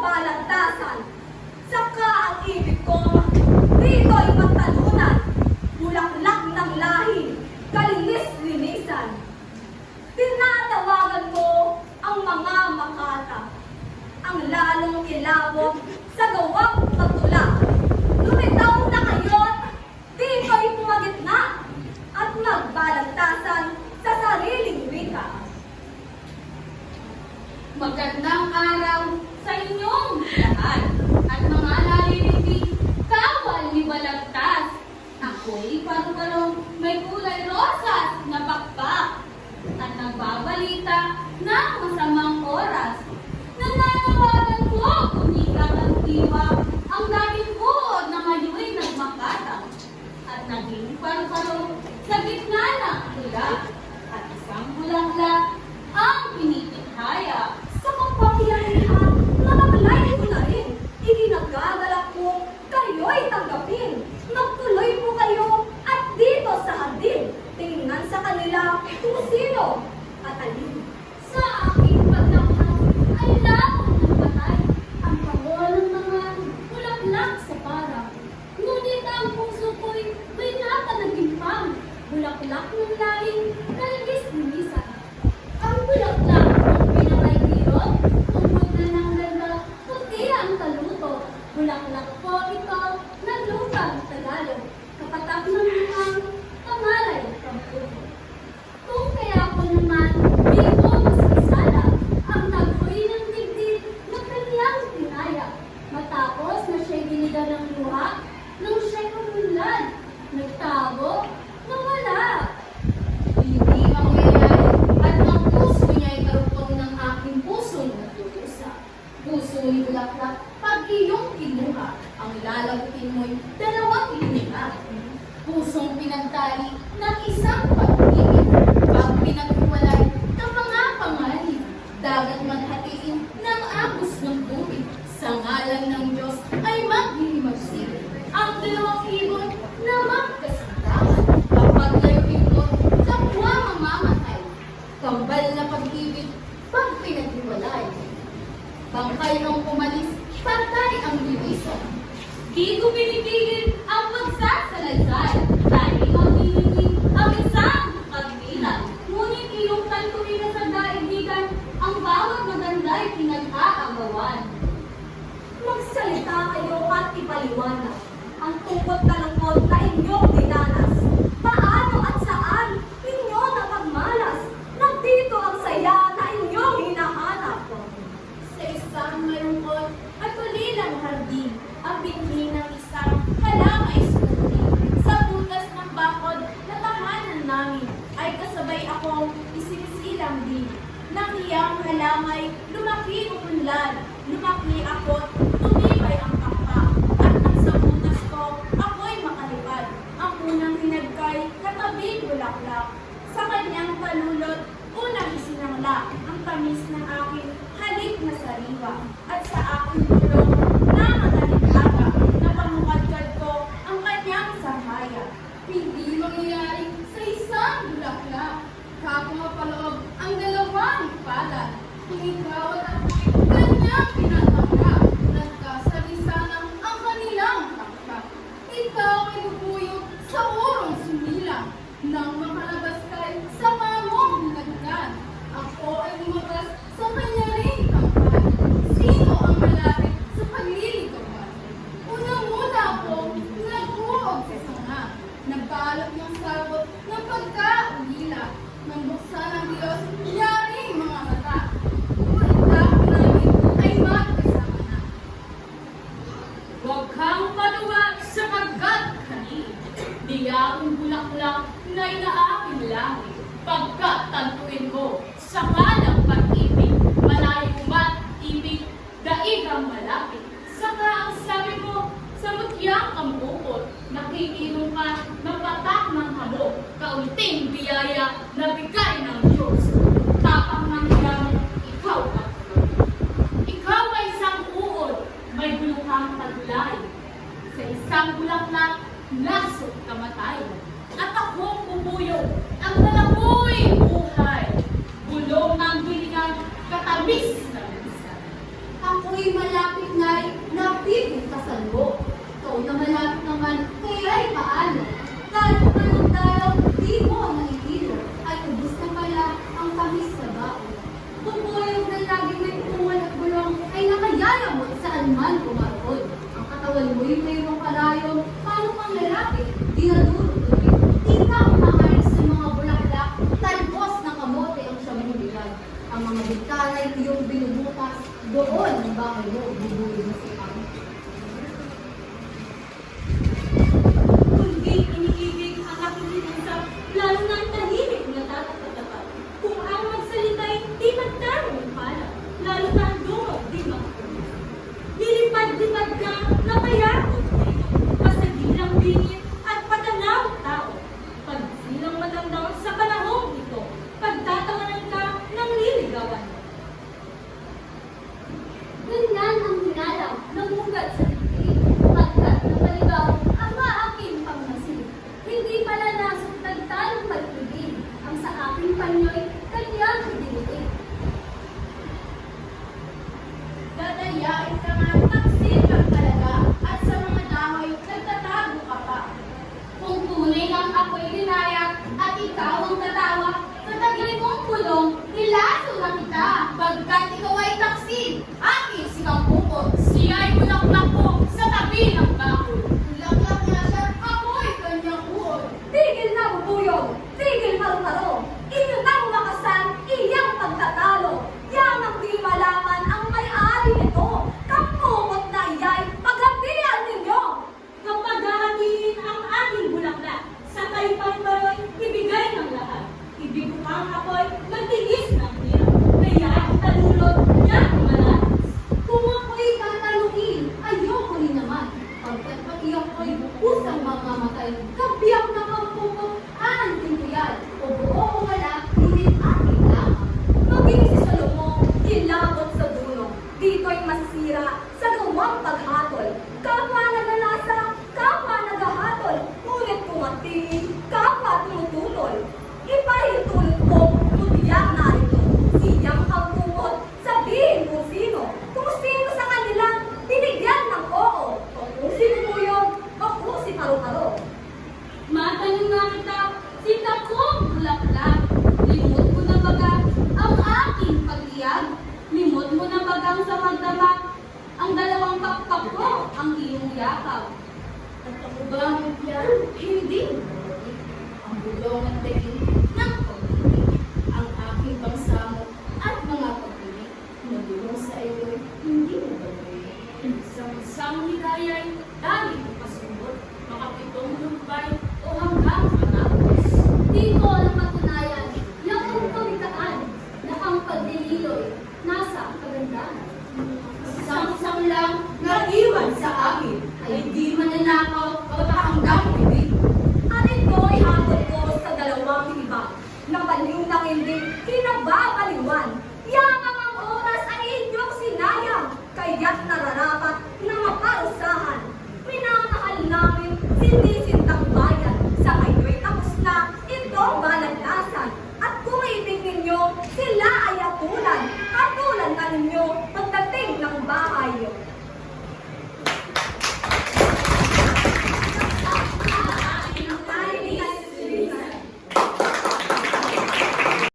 balagtasan. Saka ang ibig ko, dito'y magtalunan, bulaklak ng lahi, kalinis-linisan. Tinatawagan mo ang mga makata, ang lalong ilawog sa gawang pagtulak. Lumitaw na ngayon, dito'y pumagitna at magbalagtasan sa sariling wika. Magandang araw sa inyong lahat at mga nalilibig, kawal ni Balagtas. Ako'y paru-parong may kulay rosas na bakbak at nagbabalita ng masamang oras. Nananawagan ko kumikap ang diwa ang dahil buod na ngayon nagmakatang at naging paru-parong sa gitna ng tula at isang bulaklak ang pinitihaya. Sa kapangyarihan, nakakalay ko na rin. Iginagagalak ko, kayo'y tanggapin. Magtuloy po kayo at dito sa hardin. Tingnan sa kanila kung sino at alin. Sa aking pagdamhan ay lamang ng patay ang pango ng mga bulaklak sa para. Ngunit ang puso ko'y may napanagimpang bulaklak ng lahing kalinis-linisan. Ang bulaklak ng pinakaikirot, tungkol na ng ganda, puti ang taluto. Bulaklak po ito ng lupang Tagalog, kapatak ng lumang kamalay pagpupo. Kung kaya ko naman, di ko masasala ang tagoy ng digdig na kanyang tinaya. Matapos na siya'y binida ng luha, nung siya'y kumunlad, nagtago, nawala. Hindi mangyayari at ang puso niya'y karugtong ng aking pusong natutusa. Puso ni Bulaklak, pag iyong kinuha, ang lalagutin mo'y dalawang hininga. Pusong pinagtali ng isang pag-ibig, pag pinaghiwalay ng mga pangalit, dagat maghatiin ng agos ng tubig. Sa ngalan ng Diyos ay maghihimagsik ang dalawang ibon na magkasintahan. Kapag layuin mo, kapwa mamamatay. Kambal na pag-ibig, pag pinaghiwalay. Bangkay ang umalis, patay ang division. Di ko pinipigil ang pagsasalaysay dahil maghihingi ang isang pagbilang. Ngunit iyong kantuin na sa daigdigan, ang bawat maganda'y pinag-aagawan. Magsalita kayo at ipaliwanag ang tungkot na lungkot na inyong dinanas. Paano at saan ninyo napagmalas na dito ang saya na inyong hinahanap? Sa isang malungkot at ulilang hardin, ang binhi ng isang halamay suti. Sa butas ng bakod na tahanan namin, ay kasabay akong isinisilang din. Nang iyang halamay, lumaki umunlad, lumaki ako't tumibay ang pakpak. At nang sa butas ko, ako'y makalipad. Ang unang hinagkay, katabing bulaklak. Sa kanyang palulot, unang isinangla ang tamis ng aking halik na sariwa. At sa aking bulong na matalikhaga, na pamukadkad ko ang kanyang sahaya. Hindi mangyayari sa isang bulaklak. Kapwa paloob ang dalawang palad. Kung ikaw at ako'y kanyang pinatanggap, nagkasalisanan ang kanilang takpak. Ikaw ay bubuyog sa urong sumilang. Nang makalabas kay sa mamong nagdan, ako ay lumabas sa kanya ring tangkad. Sino ang malapit sa pagliligawan? Unang-una akong nakuog sa sanga. Nagbalot ng sabot ng pagkaulila. Nang buksan ng Diyos, yaring mga mata. Ngunit ako namin ay magkasama na. Huwag kang maluwag sapagkat kani. Diyaong bulaklak na inaaking langit. Pagkat tantuin mo sa kalang pag-ibig, malayo man ibig, daig ang malapit. Saka ang sabi mo, sa mutyang kampukot, nakikinom ka ng patak ng hamog, kaunting biyaya na bigay ng Diyos. Tapang ng yaman, ikaw ang ikaw ay isang uod, may buluhang taglay. Sa isang bulaklak, nasot kamatay. At akong bubuyog, ang nalamuy buhay. Bulong ng gilingan, katamis na minsan. Ako'y Ako'y malapit na'y napipintasan mo. Ikaw na malapit naman, kaya'y paano? Dahil pa ng dalaw, di mo nakikilo, ay ubus na pala ang tamis sa baon. Kung buyog na lagi may umungan at bulong, ay nakayayamot saan man kumaroon. Ang katawan mo'y mayroong kalayon, paano kang lalaki, di nadurog-tuloy. Di ka umakalis sa mga bulaklak, talbos na kamote ang siyang bibilan. Ang mga bintana ay iyong binubukas, doon ang bahay mo, bubulog na si Pang. Kundi iniibig ang aking inansap, lalo na ang tahimik na tatatapat. Kung ang magsalita di magtanong ang pala, lalo na ang dungog di makakulit. Lilipad-lipad ka na mayakot dito, pasagilang bingit at patanawang tao. Pag silang matandang sa panahong ito, pagtatawanan ka ng liligawan mo. Ganyan ang hinalaw ng mugat sa titig, pagkat napaligaw ang maaking pangmasin. Hindi pala nasugtag talong pag-ibig, ang sa aking panyo'y kanyang dinilig. Dadayain ka nga, taksil kang talaga, at sa mga dahon, nagtatago ka pa. Kung tunay ang ako'y linayat at ikaw ang tatawa, sa tagli mong pulong, nilaso na kita. Pagkat ikaw ay taksil, akin si Kampukot, siya ay bulaklak ko sa tabi ng bakod. Bulaklak nga siya, ako'y kanyang uod. Tigil na bubuyog, tigil marumaro. Inyong wakasan, iyang pagtatalo. Yang ang di malaman ang may-ari nito. Kampukot na iyay, paghabihan ninyo. Kapag hahatiin ang aking bulaklak, sa kaypang baroy, ibigay ng lahat. Ibigukang ako'y magtigis ng hirap. Kaya italulot niya malakas. Kung ako'y tatanungin, ayoko rin naman. Pagkat pag iyak ko'y usang mamamatay, kabiyak na kampukot, aanin ko yan. O buo o wala, hindi akin lamang. Maging si Salomon, kilabot sa dulo. Dito'y masira sa gawang paghatol. Kapwa nagalasa, kapwa nagahatol. Ngunit kumatingin, kapwa tumututol. Ipahintulot ko, mutiyak narito. Siyang kampukot, sabihin kung sino. Kung sino sa kanila, binigyan ng oo. O kung si Buyog, o kung si Paru-Paro. Matanong nga kita, sinta kong bulaklak. Limot mo na baga ang aking pag-iyag. Limot mo na bagang sa magdamag. Ang dalawang pakpak ko ang iyong yakap. At ako ba ang yan? Hindi. Ang bulong at tingin ng pag-ibig, ang aking pangsamo at mga pag-ibig, nagulong sa iyo'y hindi mo bagay. Isang hidayay, dali mo pasubot, makapitong lumpay o hanggang matapos. Dito ang matunayan na ang kawitaan na ang pagdililoy nasa kagandahan. Isang lang na iwan sa akin ay di mananakaw o hanggang bibig. At ito'y hatol ko sa dalawang iba, na baliw ng hindi kinababaliwan. Yamang ang oras ay inyong sinayang, kaya't nararapat na maparusahan. Minamahal namin, sinisintang bayan, sa kayo'y tapos na itong balaglasan. At kung ibig ninyo, sila ay atulan, atulan na ninyo pagdating ng bahay.